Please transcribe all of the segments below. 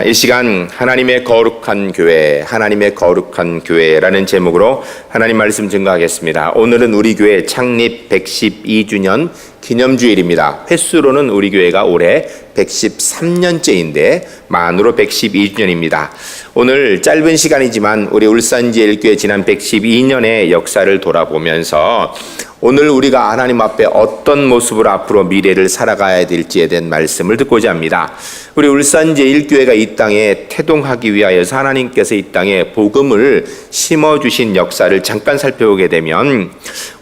이 시간 하나님의 거룩한 교회, 하나님의 거룩한 교회라는 제목으로 하나님 말씀 증거하겠습니다. 오늘은 우리 교회 창립 112주년 기념주일입니다. 횟수로는 우리 교회가 올해 113년째인데 만으로 112주년입니다. 오늘 짧은 시간이지만 우리 울산제일교회 지난 112년의 역사를 돌아보면서 오늘 우리가 하나님 앞에 어떤 모습으로 앞으로 미래를 살아가야 될지에 대한 말씀을 듣고자 합니다. 우리 울산제일교회가 이 땅에 태동하기 위하여서 하나님께서 이 땅에 복음을 심어주신 역사를 잠깐 살펴보게 되면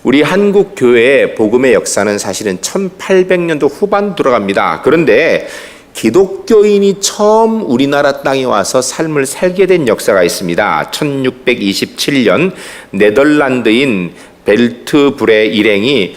우리 한국교회의 복음의 역사는 사실은 1800년도 후반 들어갑니다. 그런데 기독교인이 처음 우리나라 땅에 와서 삶을 살게 된 역사가 있습니다. 1627년 네덜란드인 벨트불의 일행이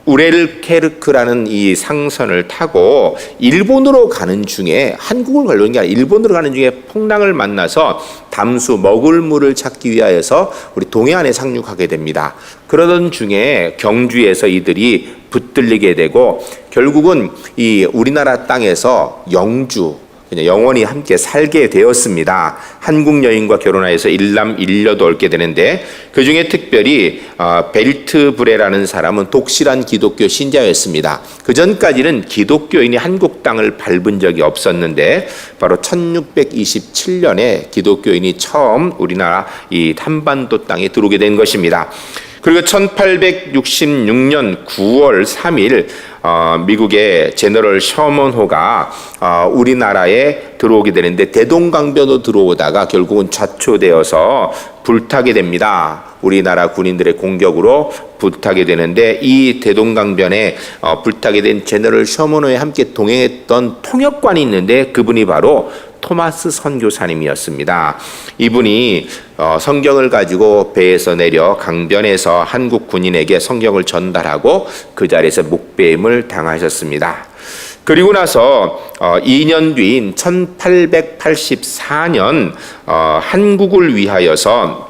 우렐케르크라는 이 상선을 타고 일본으로 가는 중에, 한국을 가려는 게 아니라 일본으로 가는 중에 풍랑을 만나서 담수 먹을 물을 찾기 위하여서 우리 동해안에 상륙하게 됩니다. 그러던 중에 경주에서 이들이 붙들리게 되고 결국은 이 우리나라 땅에서 영원히 함께 살게 되었습니다. 한국 여인과 결혼하여서 일남 일녀도 얻게 되는데 그 중에 특별히 벨트브레라는 사람은 독실한 기독교 신자였습니다. 그 전까지는 기독교인이 한국 땅을 밟은 적이 없었는데 바로 1627년에 기독교인이 처음 우리나라 이 한반도 땅에 들어오게 된 것입니다. 그리고 1866년 9월 3일 미국의 제너럴 셔먼호가 우리나라에 들어오게 되는데 대동강변으로 들어오다가 결국은 좌초되어서 불타게 됩니다. 우리나라 군인들의 공격으로 불타게 되는데 이 대동강변에 불타게 된 제너럴 셔먼호에 함께 동행했던 통역관이 있는데 그분이 바로 토마스 선교사님이었습니다. 이분이 성경을 가지고 배에서 내려 강변에서 한국 군인에게 성경을 전달하고 그 자리에서 목배임을 당하셨습니다. 그리고 나서 2년 뒤인 1884년 한국을 위하여서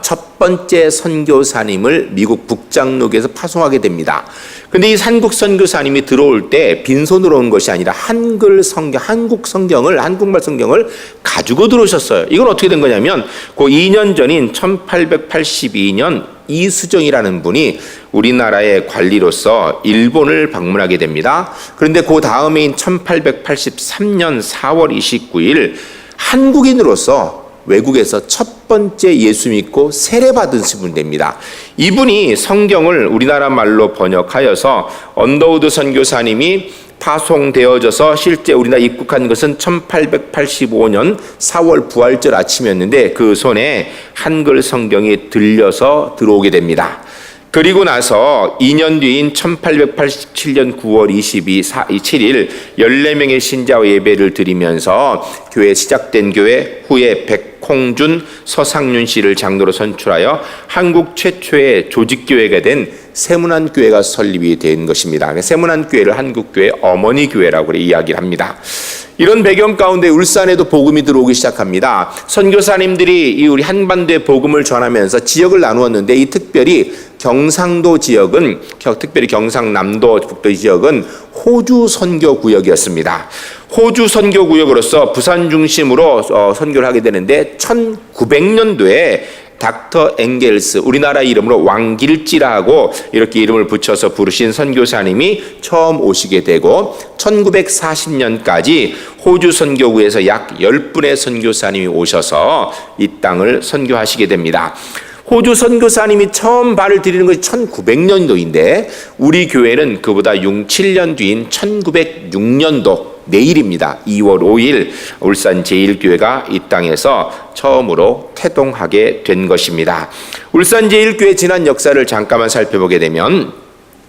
첫 번째 선교사님을 미국 북장로교에서 파송하게 됩니다. 근데 이 한국 선교사님이 들어올 때 빈손으로 온 것이 아니라 한글 성경, 한국말 성경을 가지고 들어오셨어요. 이건 어떻게 된 거냐면 그 2년 전인 1882년 이수정이라는 분이 우리나라의 관리로서 일본을 방문하게 됩니다. 그런데 그 다음해인 1883년 4월 29일 한국인으로서 외국에서 첫 번째 예수 믿고 세례받은 분이 됩니다. 이분이 성경을 우리나라 말로 번역하여서 언더우드 선교사님이 파송되어져서 실제 우리나라 입국한 것은 1885년 4월 부활절 아침이었는데 그 손에 한글 성경이 들려서 들어오게 됩니다. 그리고 나서 2년 뒤인 1887년 9월 7일 14명의 신자와 예배를 드리면서 교회 시작된 교회 후에 백홍준, 서상윤 씨를 장로로 선출하여 한국 최초의 조직교회가 된 세문안교회가 설립이 된 것입니다. 세문안교회를 한국교회 어머니교회라고 이야기를 합니다. 이런 배경 가운데 울산에도 복음이 들어오기 시작합니다. 선교사님들이 우리 한반도에 복음을 전하면서 지역을 나누었는데 이 특별히 경상도 지역은, 특별히 경상남도 북도 지역은 호주 선교구역이었습니다. 호주 선교구역으로서 부산 중심으로 선교를 하게 되는데 1900년도에 닥터 엥겔스, 우리나라 이름으로 왕길지라고 이렇게 이름을 붙여서 부르신 선교사님이 처음 오시게 되고 1940년까지 호주 선교구에서 약 10분의 선교사님이 오셔서 이 땅을 선교하시게 됩니다. 호주 선교사님이 처음 발을 들이는 것이 1900년도인데 우리 교회는 그보다 7년 뒤인 1906년도 내일입니다. 2월 5일 울산 제1교회가 이 땅에서 처음으로 태동하게 된 것입니다. 울산 제1교회 지난 역사를 잠깐만 살펴보게 되면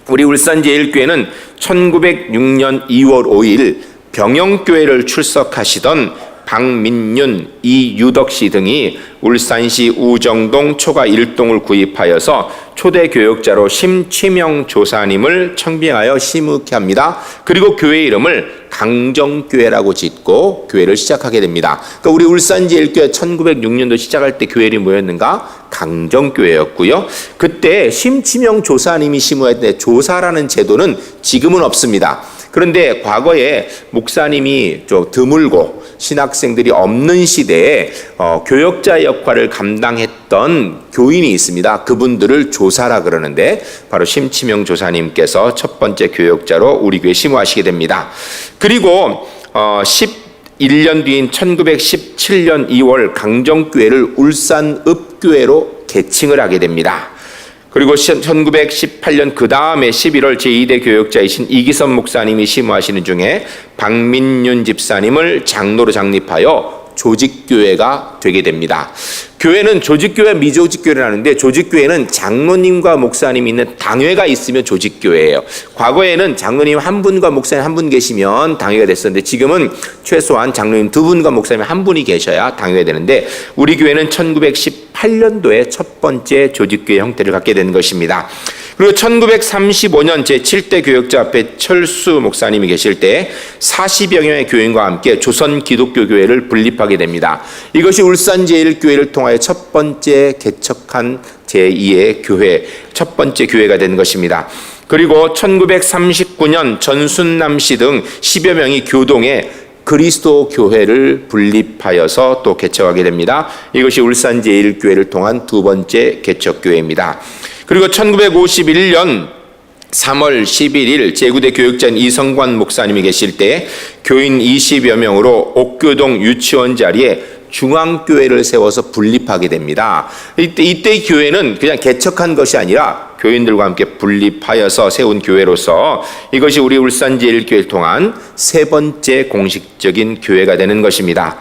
우리 울산 제1교회는 1906년 2월 5일 병영교회를 출석하시던 박민윤, 이유덕 씨 등이 울산시 우정동 초가 1동을 구입하여서 초대 교역자로 심취명 조사님을 청빙하여 심의케 합니다. 그리고 교회 이름을 강정교회라고 짓고 교회를 시작하게 됩니다. 그러니까 우리 울산제일교회 1906년도 시작할 때 교회 이름이 뭐였는가? 강정교회였고요. 그때 심취명 조사님이 심의할 때 조사라는 제도는 지금은 없습니다. 그런데 과거에 목사님이 좀 드물고 신학생들이 없는 시대에 교역자 역할을 감당했던 교인이 있습니다. 그분들을 조사라 그러는데 바로 심치명 조사님께서 첫 번째 교역자로 우리 교회에 심호하시게 됩니다. 그리고 11년 뒤인 1917년 2월 강정교회를 울산읍교회로 개칭을 하게 됩니다. 그리고 1918년 그 다음에 11월 제2대 교역자이신 이기선 목사님이 심호하시는 중에 박민윤 집사님을 장로로 장립하여 조직교회가 되게 됩니다. 교회는 조직교회, 미조직교회를 하는데 조직교회는 장로님과 목사님이 있는 당회가 있으면 조직교회예요. 과거에는 장로님 한 분과 목사님 한 분 계시면 당회가 됐었는데 지금은 최소한 장로님 두 분과 목사님 한 분이 계셔야 당회가 되는데 우리 교회는 1918년도에 첫 번째 조직교회 형태를 갖게 된 것입니다. 그리고 1935년 제7대 교역자 앞에 철수 목사님이 계실 때 40여 명의 교인과 함께 조선 기독교 교회를 분립하게 됩니다. 이것이 울산 제1교회를 통하여 첫 번째 개척한 제2의 교회, 첫 번째 교회가 된 것입니다. 그리고 1939년 전순남 씨 등 10여 명이 교동에 그리스도 교회를 분립하여서 또 개척하게 됩니다. 이것이 울산 제1교회를 통한 두 번째 개척교회입니다. 그리고 1951년 3월 11일 제9대 교역자인 이성관 목사님이 계실 때 교인 20여 명으로 옥교동 유치원 자리에 중앙교회를 세워서 분립하게 됩니다. 이때 교회는 그냥 개척한 것이 아니라 교인들과 함께 분립하여서 세운 교회로서 이것이 우리 울산 제1교회를 통한 세 번째 공식적인 교회가 되는 것입니다.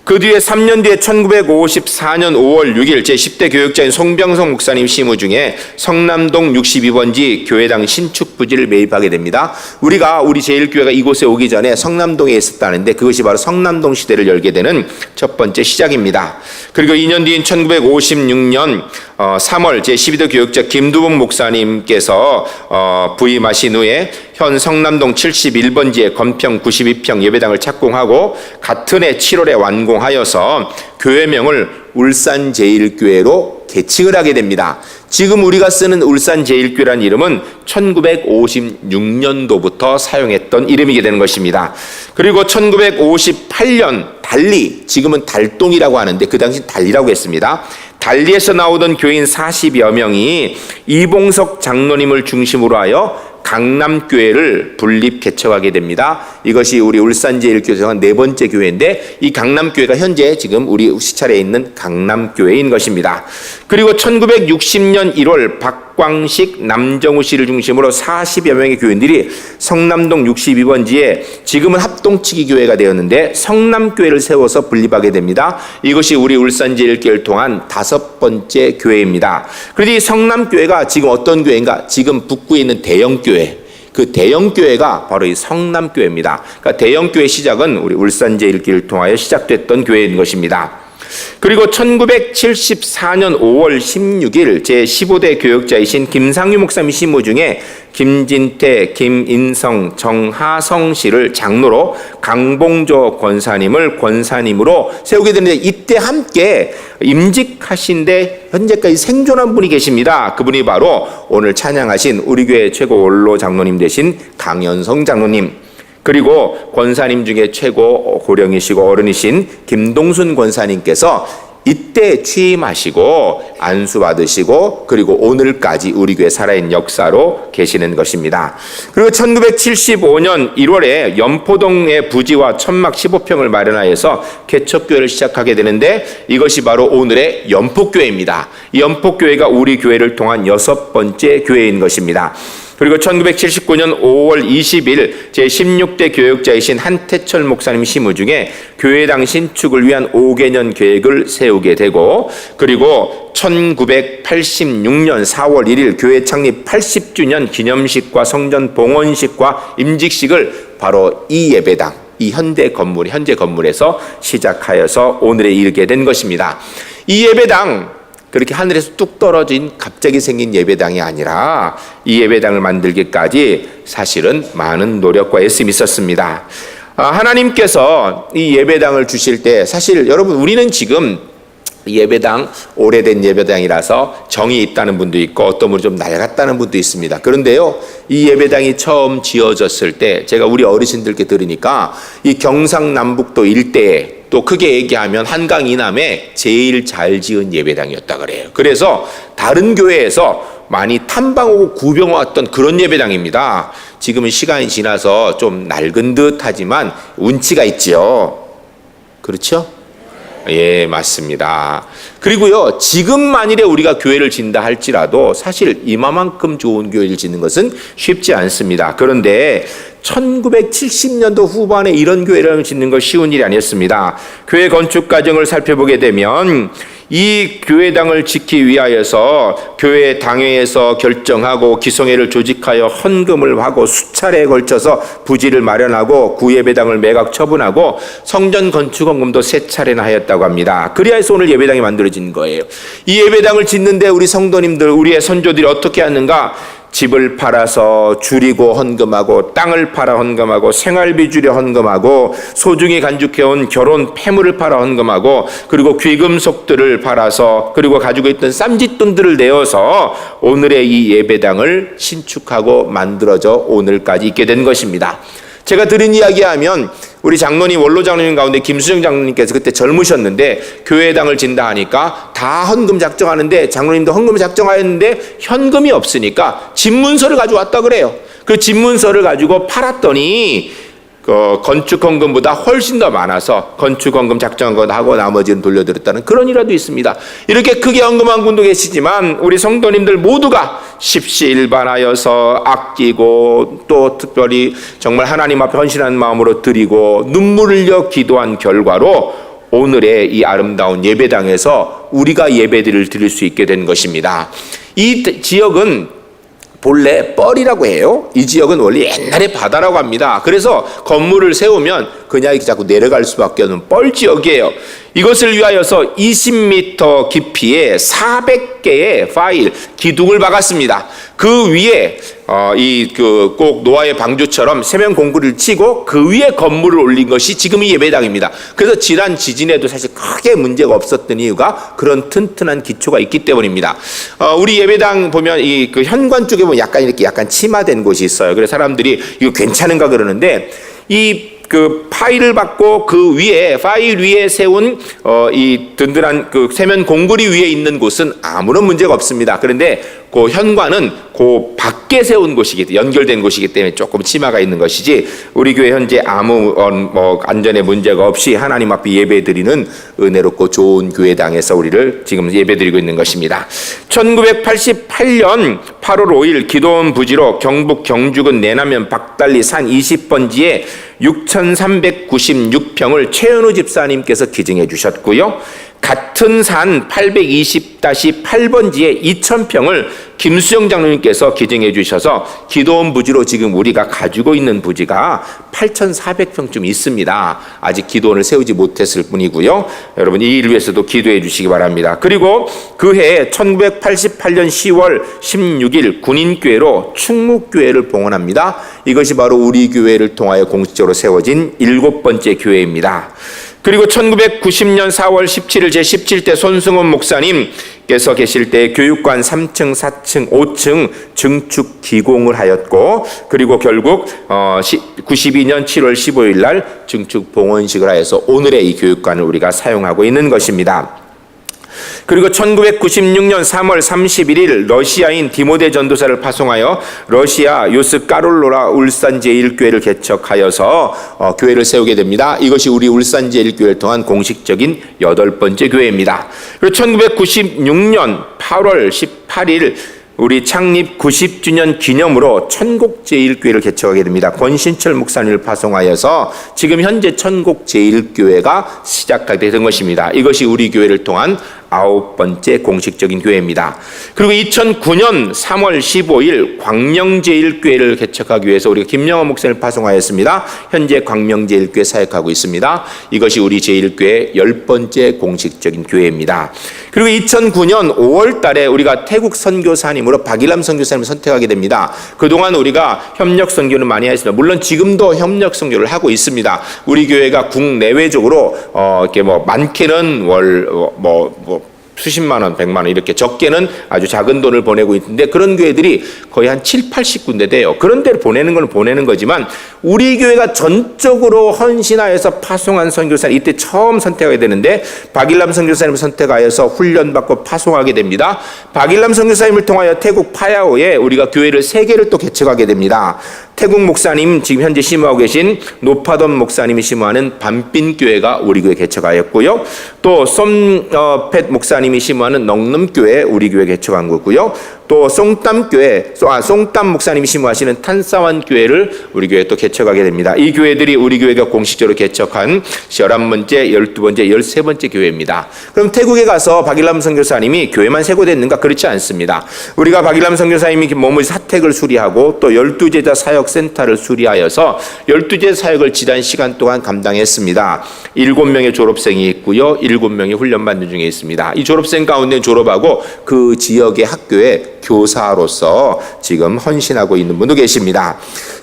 그 뒤에 3년 뒤에 1954년 5월 6일 제10대 교역자인 송병성 목사님 심호 중에 성남동 62번지 교회당 신축 부지를 매입하게 됩니다. 우리 제1교회가 이곳에 오기 전에 성남동에 있었다는데 그것이 바로 성남동 시대를 열게 되는 첫 번째 시작입니다. 그리고 2년 뒤인 1956년 3월 제12대 교역자 김두봉 목사님께서 부임하신 후에 현 성남동 71번지에 건평 92평 예배당을 착공하고 같은 해 7월에 완공하여서 교회명을 울산 제1교회로 개칭을 하게 됩니다. 지금 우리가 쓰는 울산 제1교회라는 이름은 1956년도부터 사용했던 이름이게 되는 것입니다. 그리고 1958년 달리, 지금은 달동이라고 하는데 그 당시 달리라고 했습니다. 달리에서 나오던 교인 40여 명이 이봉석 장로님을 중심으로 하여 강남교회를 분립 개척하게 됩니다. 이것이 우리 울산 제1교회에서 네 번째 교회인데 이 강남교회가 현재 지금 우리 시찰에 있는 강남교회인 것입니다. 그리고 1960년 1월 박광식, 남정우 씨를 중심으로 40여 명의 교인들이 성남동 62번지에 지금은 합동치기 교회가 되었는데 성남교회를 세워서 분립하게 됩니다. 이것이 우리 울산 제1교회를 통한 다섯 번째 교회입니다. 그런데 이 성남교회가 지금 어떤 교회인가? 지금 북구에 있는 대형교회, 그 대형교회가 바로 이 성남교회입니다. 그러니까 대형교회 시작은 우리 울산 제1교회를 통하여 시작됐던 교회인 것입니다. 그리고 1974년 5월 16일 제15대 교역자이신 김상유 목사님 심호 중에 김진태, 김인성, 정하성 씨를 장로로 강봉조 권사님을 권사님으로 세우게 되는데 이때 함께 임직하신데 현재까지 생존한 분이 계십니다. 그분이 바로 오늘 찬양하신 우리 교회 최고 원로 장로님 되신 강연성 장로님, 그리고 권사님 중에 최고 고령이시고 어른이신 김동순 권사님께서 이때 취임하시고 안수받으시고 그리고 오늘까지 우리 교회 살아있는 역사로 계시는 것입니다. 그리고 1975년 1월에 연포동의 부지와 천막 15평을 마련하여서 개척교회를 시작하게 되는데 이것이 바로 오늘의 연포교회입니다. 이 연포교회가 우리 교회를 통한 여섯 번째 교회인 것입니다. 그리고 1979년 5월 20일 제16대 교역자이신 한태철 목사님 심호 중에 교회당 신축을 위한 5개년 계획을 세우게 되고 그리고 1986년 4월 1일 교회 창립 80주년 기념식과 성전 봉헌식과 임직식을 바로 이 예배당, 이 현재 건물에서 시작하여서 오늘에 이르게 된 것입니다. 이 예배당 그렇게 하늘에서 뚝 떨어진 갑자기 생긴 예배당이 아니라 이 예배당을 만들기까지 사실은 많은 노력과 애씀이 있었습니다. 하나님께서 이 예배당을 주실 때 사실 여러분 우리는 지금 예배당, 오래된 예배당이라서 정이 있다는 분도 있고 어떤 분은 좀 낡았다는 분도 있습니다. 그런데요, 이 예배당이 처음 지어졌을 때 제가 우리 어르신들께 들으니까 이 경상남북도 일대에 또 크게 얘기하면 한강 이남에 제일 잘 지은 예배당이었다 그래요. 그래서 다른 교회에서 많이 탐방 오고 구경 왔던 그런 예배당입니다. 지금은 시간이 지나서 좀 낡은 듯 하지만 운치가 있지요. 그렇죠? 예, 맞습니다. 그리고요, 지금 만일에 우리가 교회를 짓는다 할지라도 사실 이만큼 좋은 교회를 짓는 것은 쉽지 않습니다. 그런데 1970년도 후반에 이런 교회를 짓는 것 쉬운 일이 아니었습니다. 교회 건축 과정을 살펴보게 되면 이 교회당을 짓기 위하여서 교회 당회에서 결정하고 기성회를 조직하여 헌금을 하고 수차례에 걸쳐서 부지를 마련하고 구예배당을 매각 처분하고 성전 건축 헌금도 3차례나 하였다고 합니다. 그리하여 오늘 예배당이 만들어진 거예요. 이 예배당을 짓는데 우리 성도님들, 우리의 선조들이 어떻게 하는가? 집을 팔아서 줄이고 헌금하고, 땅을 팔아 헌금하고, 생활비 줄여 헌금하고, 소중히 간직해온 결혼 폐물을 팔아 헌금하고, 그리고 귀금속들을 팔아서, 그리고 가지고 있던 쌈짓돈들을 내어서 오늘의 이 예배당을 신축하고 만들어져 오늘까지 있게 된 것입니다. 제가 들은 이야기하면 우리 장로님, 원로 장로님 가운데 김수정 장로님께서 그때 젊으셨는데 교회당을 진다 하니까 다 헌금 작정하는데 장로님도 헌금을 작정하였는데 현금이 없으니까 집문서를 가져왔다 그래요. 그 집문서를 가지고 팔았더니 건축 헌금보다 훨씬 더 많아서 건축 헌금 작정한 것 하고 나머지는 돌려드렸다는 그런 일화도 있습니다. 이렇게 크게 헌금한 분도 계시지만 우리 성도님들 모두가 십시일반하여서 아끼고 또 특별히 정말 하나님 앞에 헌신하는 마음으로 드리고 눈물을 흘려 기도한 결과로 오늘의 이 아름다운 예배당에서 우리가 예배를 드릴 수 있게 된 것입니다. 이 지역은 본래 뻘이라고 해요. 이 지역은 원래 옛날에 바다라고 합니다. 그래서 건물을 세우면 그냥 이렇게 자꾸 내려갈 수밖에 없는 뻘 지역이에요. 이것을 위하여서 20m 깊이에 400개의 파일, 기둥을 박았습니다. 그 위에 꼭 노아의 방주처럼 세면 공구를 치고 그 위에 건물을 올린 것이 지금 이 예배당입니다. 그래서 지난 지진에도 사실 크게 문제가 없었던 이유가 그런 튼튼한 기초가 있기 때문입니다. 우리 예배당 보면 그 현관 쪽에 보면 약간 침하된 곳이 있어요. 그래서 사람들이 이거 괜찮은가 그러는데 그 파일을 받고 그 위에 파일 위에 세운 이 든든한 그 세면 공구리 위에 있는 곳은 아무런 문제가 없습니다. 그런데 그 현관은 그 밖에 세운 곳이기 연결된 곳이기 때문에 조금 침하가 있는 것이지 우리 교회 현재 아무 안전에 문제가 없이 하나님 앞에 예배드리는 은혜롭고 좋은 교회당에서 우리를 지금 예배드리고 있는 것입니다. 1988년 8월 5일 기도원 부지로 경북 경주군 내남면 박달리 산 20번지에 6,396평을 최현우 집사님께서 기증해 주셨고요. 같은 산 820-8번지에 2,000평을 김수영 장로님께서 기증해 주셔서 기도원 부지로 지금 우리가 가지고 있는 부지가 8,400평쯤 있습니다. 아직 기도원을 세우지 못했을 뿐이고요. 여러분 이 일을 위해서도 기도해 주시기 바랍니다. 그리고 그해 1988년 10월 16일 군인교회로 충묵교회를 봉헌합니다. 이것이 바로 우리 교회를 통하여 공식적으로 세워진 7번째 교회입니다. 그리고 1990년 4월 17일 제17대 손승원 목사님께서 계실 때 교육관 3층, 4층, 5층 증축 기공을 하였고 그리고 결국 92년 7월 15일 날 증축 봉헌식을 하여서 오늘의 이 교육관을 우리가 사용하고 있는 것입니다. 그리고 1996년 3월 31일 러시아인 디모데 전도사를 파송하여 러시아 요스카롤로라 울산 제1교회를 개척하여서 교회를 세우게 됩니다. 이것이 우리 울산 제1교회를 통한 공식적인 8번째 교회입니다. 그리고 1996년 8월 18일 우리 창립 90주년 기념으로 천국 제1교회를 개척하게 됩니다. 권신철 목사님을 파송하여서 지금 현재 천국 제1교회가 시작하게 된 것입니다. 이것이 우리 교회를 통한 9번째 공식적인 교회입니다. 그리고 2009년 3월 15일 광명제일교회를 개척하기 위해서 우리가 김영호 목사님을 파송하였습니다. 현재 광명제일교회 사역하고 있습니다. 이것이 우리 제일교회 10번째 공식적인 교회입니다. 그리고 2009년 5월 달에 우리가 태국 선교사님으로 박일남 선교사님을 선택하게 됩니다. 그동안 우리가 협력 선교를 많이 했습니다. 물론 지금도 협력 선교를 하고 있습니다. 우리 교회가 국내외적으로 이렇게 많게는 월 수십만 원, 100만 원 이렇게 적게는 아주 작은 돈을 보내고 있는데 그런 교회들이 거의 한 7, 80군데 돼요. 그런 데를 보내는 건 보내는 거지만 우리 교회가 전적으로 헌신하여서 파송한 선교사님 이때 처음 선택하게 되는데 박일남 선교사님을 선택하여서 훈련받고 파송하게 됩니다. 박일남 선교사님을 통하여 태국 파야오에 우리가 교회를 3개를 또 개척하게 됩니다. 태국 목사님 지금 현재 심호하고 계신 노파돈 목사님이 심호하는 밤빈교회가 우리 교회 개척하였고요. 또 쏨펫 목사님이 심호하는 넉num교회 우리 교회 개척한 거고요. 또 송땀 목사님이 심호하시는 탄사완 교회를 우리 교회 또 개척하게 됩니다. 이 교회들이 우리 교회가 공식적으로 개척한 11번째, 12번째, 13번째 교회입니다. 그럼 태국에 가서 박일남 선교사님이 교회만 세고됐는가? 그렇지 않습니다. 우리가 박일남 선교사님이 머물 사택을 수리하고 또 12제자 사역센터를 수리하여서 12제자 사역을 지난 시간 동안 감당했습니다. 7명의 졸업생이 있고요. 7명이 훈련받는 중에 있습니다. 이 졸업생 가운데 졸업하고 그 지역의 학교에 교사로서 지금 헌신하고 있는 분도 계십니다.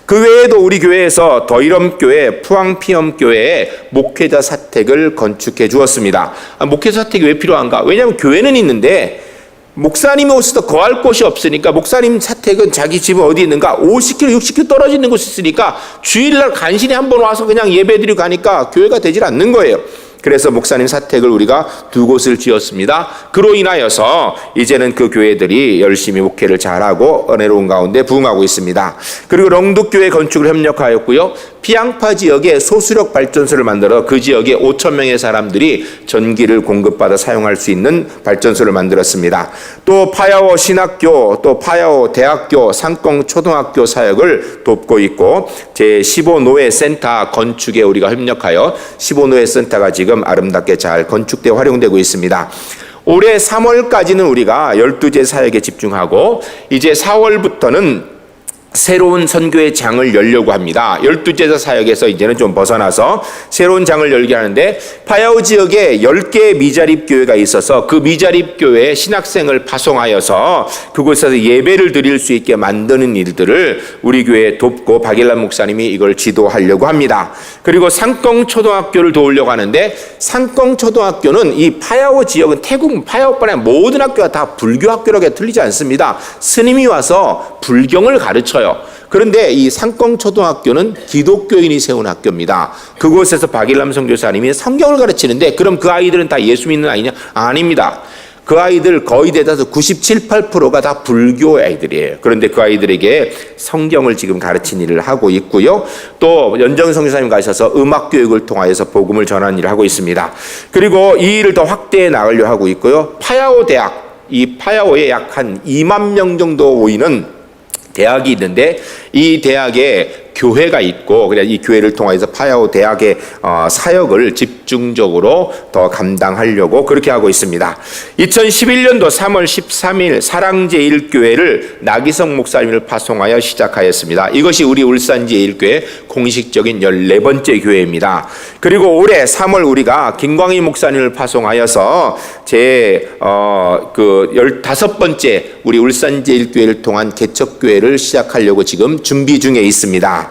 그 외에도 우리 교회에서 더이럼교회, 푸앙피엄교회에 목회자 사택을 건축해 주었습니다. 목회자 사택이 왜 필요한가? 왜냐하면 교회는 있는데 목사님이 오셔서 거할 곳이 없으니까 목사님 사택은 자기 집은 어디 있는가? 50km, 60km 떨어지는 곳이 있으니까 주일날 간신히 한번 와서 그냥 예배드리고 가니까 교회가 되질 않는 거예요. 그래서 목사님 사택을 우리가 2곳을 지었습니다. 그로 인하여서 이제는 그 교회들이 열심히 목회를 잘하고 은혜로운 가운데 부흥하고 있습니다. 그리고 렁두교회 건축을 협력하였고요. 피앙파 지역에 소수력 발전소를 만들어 그 지역에 5,000명의 사람들이 전기를 공급받아 사용할 수 있는 발전소를 만들었습니다. 또 파야오 신학교, 또 파야오 대학교, 상권 초등학교 사역을 돕고 있고 제15노예 센터 건축에 우리가 협력하여 15노예 센터가 지금 아름답게 잘 건축되어 활용되고 있습니다. 올해 3월까지는 우리가 12제 사역에 집중하고 이제 4월부터는 새로운 선교의 장을 열려고 합니다. 12제자 사역에서 이제는 좀 벗어나서 새로운 장을 열게 하는데 파야오 지역에 10개의 미자립 교회가 있어서 그 미자립 교회에 신학생을 파송하여서 그곳에서 예배를 드릴 수 있게 만드는 일들을 우리 교회에 돕고 박일남 목사님이 이걸 지도하려고 합니다. 그리고 상권초등학교를 도우려고 하는데 상권초등학교는 이 파야오 지역은 태국 파야오뿐만 아니라 모든 학교가 다 불교 학교라고 해도 틀리지 않습니다. 스님이 와서 불경을 가르쳐요. 그런데 이 상권초등학교는 기독교인이 세운 학교입니다. 그곳에서 박일남 선교사님이 성경을 가르치는데 그럼 그 아이들은 다 예수 믿는 아이냐? 아닙니다. 그 아이들 거의 대다수 97, 8%가 다 불교 아이들이에요. 그런데 그 아이들에게 성경을 지금 가르치는 일을 하고 있고요. 또 연정 선교사님 가셔서 음악 교육을 통하여서 복음을 전하는 일을 하고 있습니다. 그리고 이 일을 더 확대해 나가려고 하고 있고요. 파야오 대학, 이 파야오에 약 한 2만 명 정도 모이는 대학이 있는데 이 대학에 교회가 있고 그래서 이 교회를 통해서 파야오 대학의 사역을 집중적으로 더 감당하려고 그렇게 하고 있습니다. 2011년도 3월 13일 사랑제일교회를 나기성 목사님을 파송하여 시작하였습니다. 이것이 우리 울산제일교회 공식적인 14번째 교회입니다. 그리고 올해 3월 우리가 김광희 목사님을 파송하여서 제 15번째 우리 울산제일교회를 통한 개척교회를 시작하려고 지금 준비 중에 있습니다.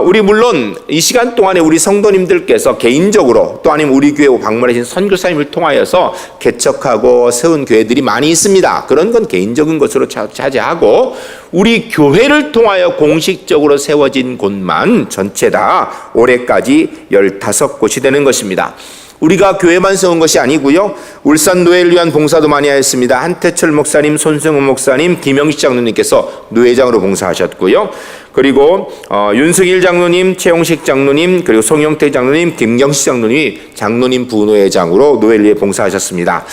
우리 물론 이 시간 동안에 우리 성도님들께서 개인적으로 또 아니면 우리 교회 방문하신 선교사님을 통하여서 개척하고 세운 교회들이 많이 있습니다. 그런 건 개인적인 것으로 자제하고 우리 교회를 통하여 공식적으로 세워진 곳만 전체 다 올해까지 15곳이 되는 것입니다. 우리가 교회만 세운 것이 아니고요. 울산 노예를 위한 봉사도 많이 하였습니다. 한태철 목사님, 손승훈 목사님, 김영식 장로님께서 노예장으로 봉사하셨고요. 그리고 윤승일 장로님, 최용식 장로님, 그리고 송영태 장로님, 김경식 장로님이 장로님 부노회장으로 노예를 위해 봉사하셨습니다.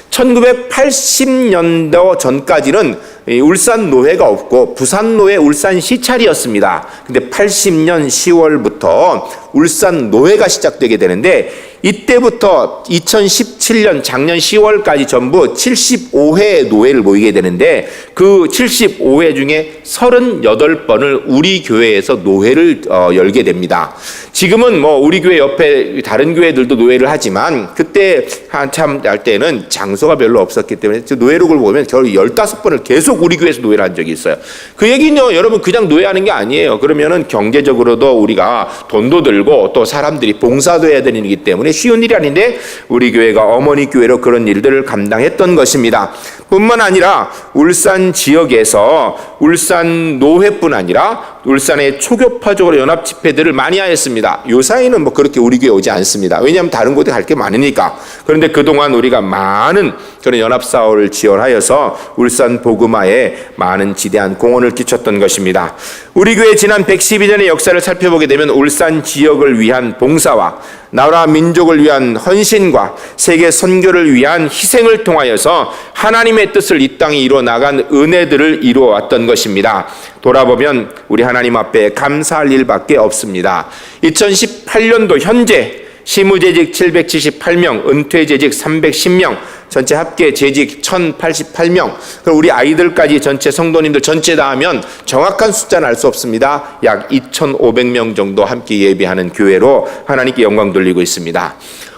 1980년도 전까지는 울산 노회가 없고 부산 노회 울산 시찰이었습니다. 근데 80년 10월부터 울산 노회가 시작되게 되는데, 이때부터 2017년 작년 10월까지 전부 75회 노회를 모이게 되는데, 그 75회 중에 38번을 우리 교회에서 노회를 열게 됩니다. 지금은 뭐 우리 교회 옆에 다른 교회들도 노회를 하지만, 그때 한참 할 때는 장소가 별로 없었기 때문에 노회록을 보면 겨우 15번을 계속 우리 교회에서 노회를 한 적이 있어요. 그 얘기는요, 여러분 그냥 노회하는 게 아니에요. 그러면은 경제적으로도 우리가 돈도 들고 또 사람들이 봉사도 해야 되는 일이기 때문에 쉬운 일이 아닌데, 우리 교회가 어머니 교회로 그런 일들을 감당했던 것입니다. 뿐만 아니라 울산 지역에서 울산 노회뿐 아니라 울산의 초교파적으로 연합 집회들을 많이 하였습니다. 요사이는 뭐 그렇게 우리 교회 오지 않습니다. 왜냐하면 다른 곳에 갈 게 많으니까. 그런데 그동안 우리가 많은 그런 연합사업을 지원하여서 울산 복음화에 많은 지대한 공헌을 끼쳤던 것입니다. 우리 교회 지난 112년의 역사를 살펴보게 되면 울산 지역을 위한 봉사와 나라 민족을 위한 헌신과 세계 선교를 위한 희생을 통하여서 하나님의 뜻을 이 땅에 이루어 나간 은혜들을 이루어왔던 것입니다. 돌아보면 우리 하나님 앞에 감사할 일밖에 없습니다. 2018년도 현재 시무재직 778명, 은퇴재직 310명, 전체 합계 재직 1088명, 그럼 우리 아이들까지 전체 성도님들 전체 다 하면 정확한 숫자는 알 수 없습니다. 약 2500명 정도 함께 예배하는 교회로 하나님께 영광 돌리고 있습니다.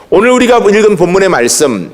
오늘 우리가 읽은 본문의 말씀,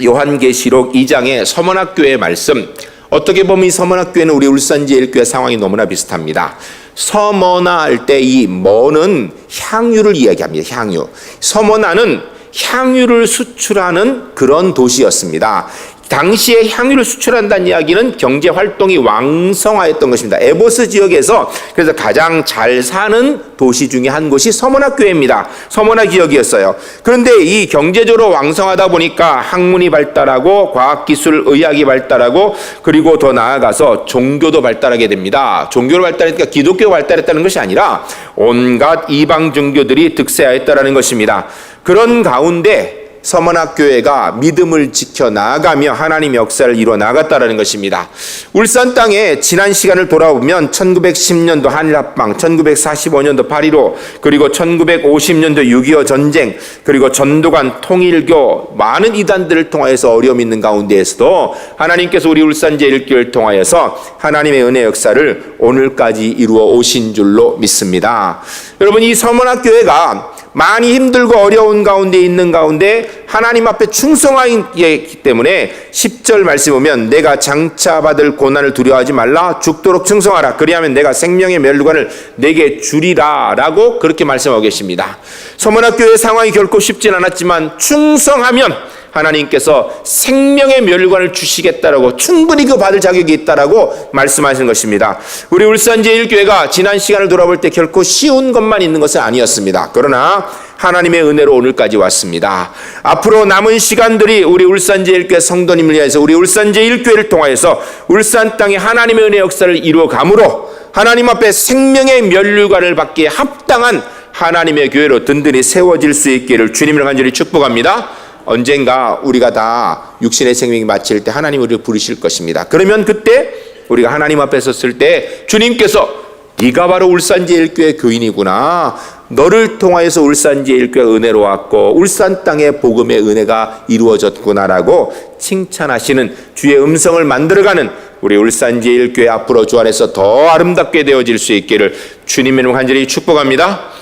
요한계시록 2장의 서문학교의 말씀, 어떻게 보면 이 서문학교에는 우리 울산제일교회 상황이 너무나 비슷합니다. 서머나 할 때 이 머는 향유를 이야기합니다. 향유. 서머나는 향유를 수출하는 그런 도시였습니다. 당시에 향유를 수출한다는 이야기는 경제 활동이 왕성하였던 것입니다. 에보스 지역에서 그래서 가장 잘 사는 도시 중에 한 곳이 서문학교회입니다. 서문학 지역이었어요. 그런데 이 경제적으로 왕성하다 보니까 학문이 발달하고 과학기술, 의학이 발달하고 그리고 더 나아가서 종교도 발달하게 됩니다. 종교를 발달하니까 기독교가 발달했다는 것이 아니라 온갖 이방 종교들이 득세하였다는 것입니다. 그런 가운데 서문학교회가 믿음을 지켜나가며 하나님의 역사를 이루어 나갔다는 것입니다. 울산 땅에 지난 시간을 돌아보면 1910년도 한일합방, 1945년도 8.15, 그리고 1950년도 6.25 전쟁, 그리고 전도관 통일교, 많은 이단들을 통하여서 어려움 있는 가운데에서도 하나님께서 우리 울산제일교회를 통하여서 하나님의 은혜 역사를 오늘까지 이루어 오신 줄로 믿습니다. 여러분, 이 서문학교회가 많이 힘들고 어려운 가운데 있는 가운데 하나님 앞에 충성하기 때문에 10절 말씀 보면 내가 장차 받을 고난을 두려워하지 말라, 죽도록 충성하라, 그리하면 내가 생명의 멸류관을 내게 주리라 라고 그렇게 말씀하고 계십니다. 서문학교의 상황이 결코 쉽진 않았지만 충성하면 하나님께서 생명의 멸류관을 주시겠다라고, 충분히 그 받을 자격이 있다라고 말씀하시는 것입니다. 우리 울산제일교회가 지난 시간을 돌아볼 때 결코 쉬운 것만 있는 것은 아니었습니다. 그러나 하나님의 은혜로 오늘까지 왔습니다. 앞으로 남은 시간들이 우리 울산제일교회 성도님을 위해서, 우리 울산제일교회를 통하여서 울산 땅에 하나님의 은혜 역사를 이루어 가므로 하나님 앞에 생명의 멸류관을 받기에 합당한 하나님의 교회로 든든히 세워질 수 있기를 주님을 간절히 축복합니다. 언젠가 우리가 다 육신의 생명이 마칠 때 하나님 우리를 부르실 것입니다. 그러면 그때 우리가 하나님 앞에 섰을 때 주님께서 네가 바로 울산제일교회 교인이구나, 너를 통하여서 울산제일교회 은혜로 왔고 울산 땅의 복음의 은혜가 이루어졌구나라고 칭찬하시는 주의 음성을 만들어가는 우리 울산제일교회 앞으로 주 안에서 더 아름답게 되어질 수 있기를 주님의 이름으로 간절히 축복합니다.